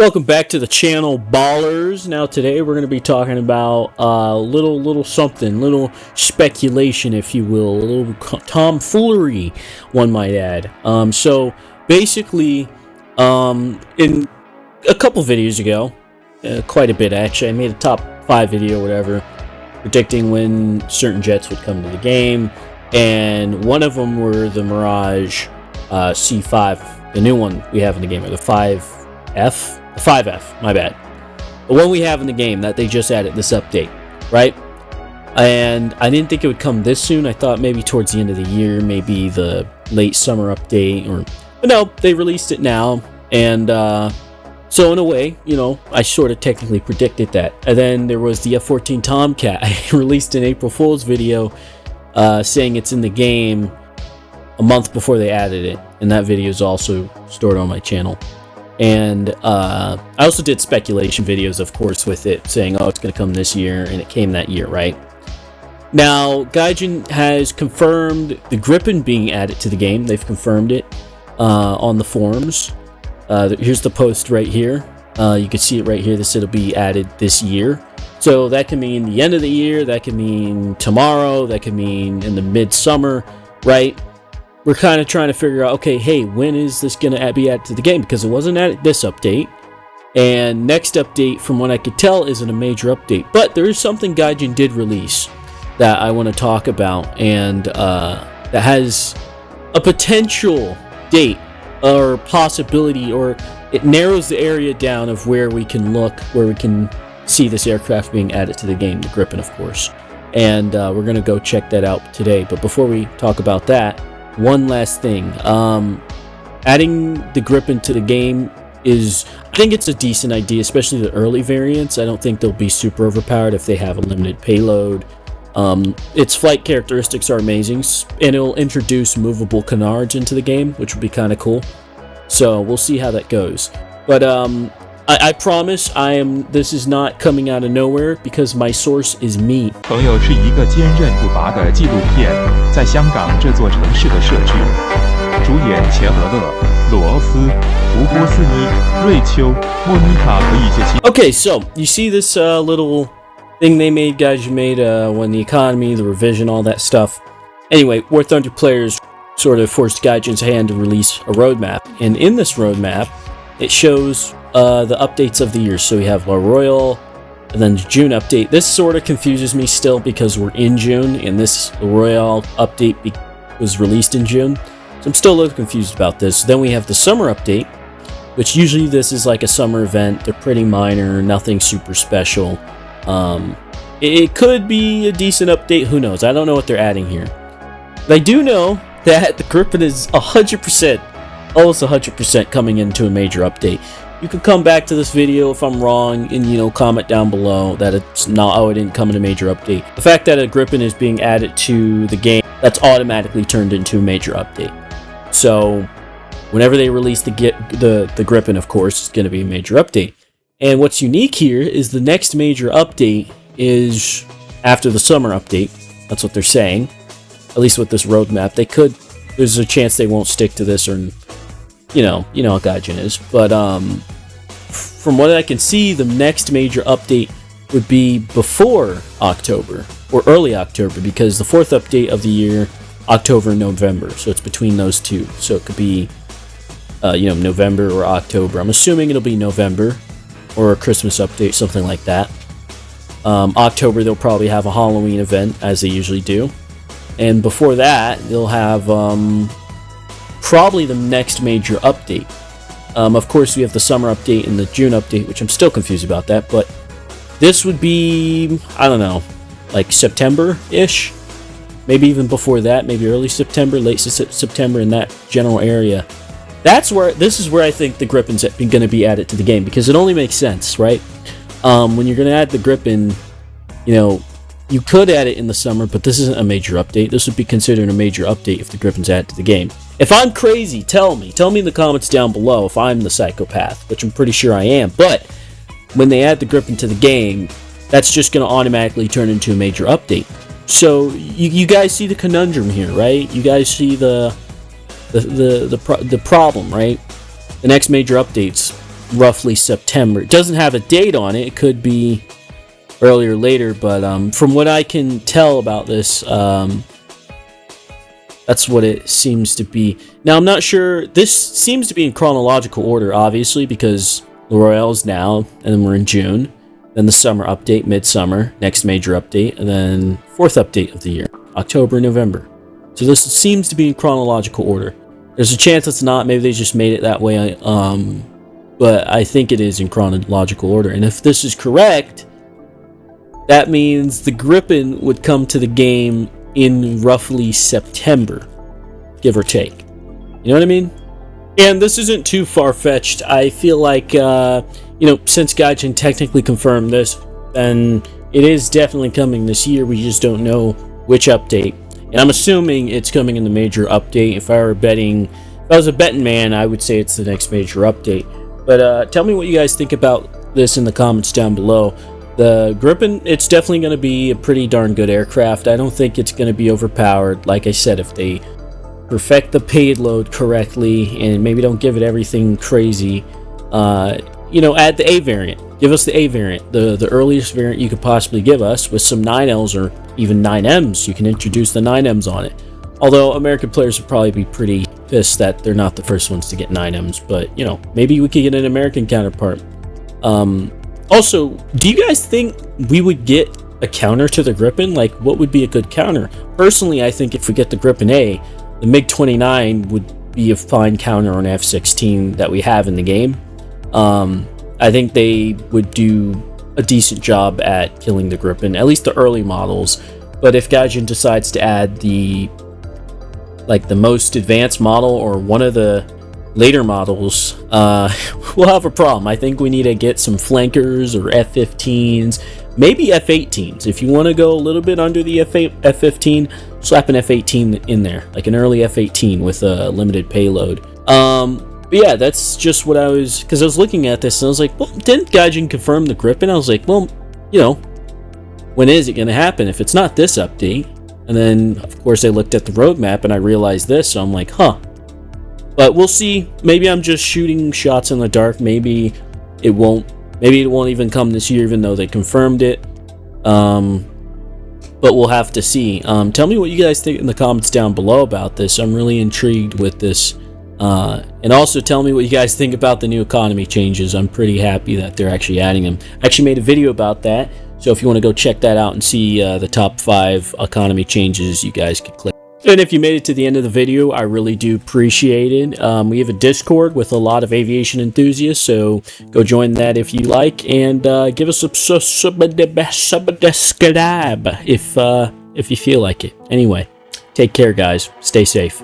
Welcome back to the channel, ballers. Now today we're going to be talking about little something, little speculation, if you will, a little tomfoolery, one might add. So basically, in a couple videos ago, quite a bit actually, I made a top 5 video, whatever, predicting when certain jets would come to the game, and one of them were the Mirage C5, the new one we have in the game, or the 5F. 5F, my bad. The one we have in the game that they just added this update, right? And I didn't think it would come this soon. I thought maybe towards the end of the year, maybe the late summer update, but no, they released it now. And so in a way, you know, I sort of technically predicted that. And then there was the F-14 Tomcat. I released an April Fool's video saying it's in the game a month before they added it. And that video is also stored on my channel. And I also did speculation videos, of course, with it, saying, oh, it's going to come this year, and it came that year, right? Now, Gaijin has confirmed the Gripen being added to the game. They've confirmed it on the forums. Here's the post right here. You can see it right here. This it'll be added this year. So that can mean the end of the year. That can mean tomorrow. That can mean in the midsummer, right? We're kind of trying to figure out, okay, hey, when is this going to be added to the game? Because it wasn't added this update. And next update, from what I could tell, isn't a major update. But there is something Gaijin did release that I want to talk about. And that has a potential date or possibility, or it narrows the area down of where we can look, where we can see this aircraft being added to the game, the Gripen, of course. And we're going to go check that out today. But before we talk about that, one last thing. Adding the Gripen to the game is, I think it's a decent idea, especially the early variants. I don't think they'll be super overpowered if they have a limited payload. Its flight characteristics are amazing, and it'll introduce movable canards into the game, which would be kind of cool. So we'll see how that goes. But I promise this is not coming out of nowhere, because my source is me. 朋友是一个坚韧不拔的纪录片，在香港这座城市的设置。主演钱德勒、罗奥斯、吴波斯尼、瑞秋、莫妮卡和一些其。Okay, so you see this little thing they made, guys. You made when the economy, the revision, all that stuff. Anyway, warthunder players sort of forced Gaijin's hand to release a roadmap, and in this roadmap, it shows the updates of the year. So we have La Royale, and then the June update. This sort of confuses me still because we're in June, and this La Royale update was released in June. So I'm still a little confused about this. Then we have the summer update, which usually this is like a summer event. They're pretty minor, nothing super special. It could be a decent update. Who knows? I don't know what they're adding here. But I do know that the Gripen is 100%, almost 100% coming into a major update. You can come back to this video if I'm wrong and, you know, comment down below that it's not, oh, it didn't come in a major update. The fact that a Gripen is being added to the game, that's automatically turned into a major update. So whenever they release the Gripen, of course, it's going to be a major update. And what's unique here is the next major update is after the summer update. That's what they're saying. At least with this roadmap. There's a chance they won't stick to this, or you know how Gaijin is. But from what I can see, the next major update would be before October, or early October, because the 4th update of the year, October and November. So it's between those two. So it could be, November or October. I'm assuming it'll be November, or a Christmas update, something like that. October, they'll probably have a Halloween event, as they usually do. And before that, they'll have probably the next major update. Of course, we have the summer update and the June update, which I'm still confused about that. But this would be, I don't know, like September-ish. Maybe even before that, maybe early September, late September, in that general area. This is where I think the Gripen's going to be added to the game, because it only makes sense, right? When you're going to add the Gripen, you could add it in the summer, but this isn't a major update. This would be considered a major update if the Gripen's added to the game. If I'm crazy, tell me. Tell me in the comments down below if I'm the psychopath, which I'm pretty sure I am. But when they add the Gripen to the game, that's just going to automatically turn into a major update. So you guys see the conundrum here, right? You guys see the problem, right? The next major updates roughly September. It doesn't have a date on it. It could be earlier or later, but from what I can tell about this, that's what it seems to be. Now, I'm not sure. This seems to be in chronological order, obviously, because the Royale's now, and then we're in June. Then the summer update, midsummer, next major update, and then fourth update of the year, October, November. So this seems to be in chronological order. There's a chance it's not. Maybe they just made it that way. But I think it is in chronological order. And if this is correct, that means the Gripen would come to the game in roughly September, give or take. You know what I mean? And this isn't too far-fetched. I feel like, since Gaijin technically confirmed this, then it is definitely coming this year. We just don't know which update. And I'm assuming it's coming in the major update. If I was a betting man, I would say it's the next major update. But tell me what you guys think about this in the comments down below. The Gripen, it's definitely going to be a pretty darn good aircraft. I don't think it's going to be overpowered. Like I said, if they perfect the payload correctly and maybe don't give it everything crazy, add the A variant. Give us the A variant, the earliest variant you could possibly give us with some 9Ls or even 9Ms. You can introduce the 9Ms on it. Although American players would probably be pretty pissed that they're not the first ones to get 9Ms, but maybe we could get an American counterpart. Also, do you guys think we would get a counter to the Gripen? Like, what would be a good counter? Personally, I think if we get the Gripen A, the MiG-29 would be a fine counter on F-16 that we have in the game. I think they would do a decent job at killing the Gripen, at least the early models. But if Gaijin decides to add the most advanced model or one of the later models, we'll have a problem. I think we need to get some flankers or F-15s, maybe F-18s. If you want to go a little bit under the F-15, slap an F-18 in there, like an early F-18 with a limited payload. But yeah, that's just what because I was looking at this and I was like, well, didn't Gaijin confirm the Gripen? I was like, well, when is it going to happen if it's not this update? And then, of course, I looked at the roadmap and I realized this, so I'm like, huh. But we'll see. Maybe I'm just shooting shots in the dark. Maybe it won't even come this year, even though they confirmed it. But we'll have to see. Tell me what you guys think in the comments down below about this. I'm really intrigued with this. And also tell me what you guys think about the new economy changes. I'm pretty happy that they're actually adding them. I actually made a video about that. So if you want to go check that out and see the top 5 economy changes, you guys can click. And if you made it to the end of the video, I really do appreciate it. We have a Discord with a lot of aviation enthusiasts, so go join that if you like, and give us a subscribe if you feel like it. Anyway, take care, guys. Stay safe.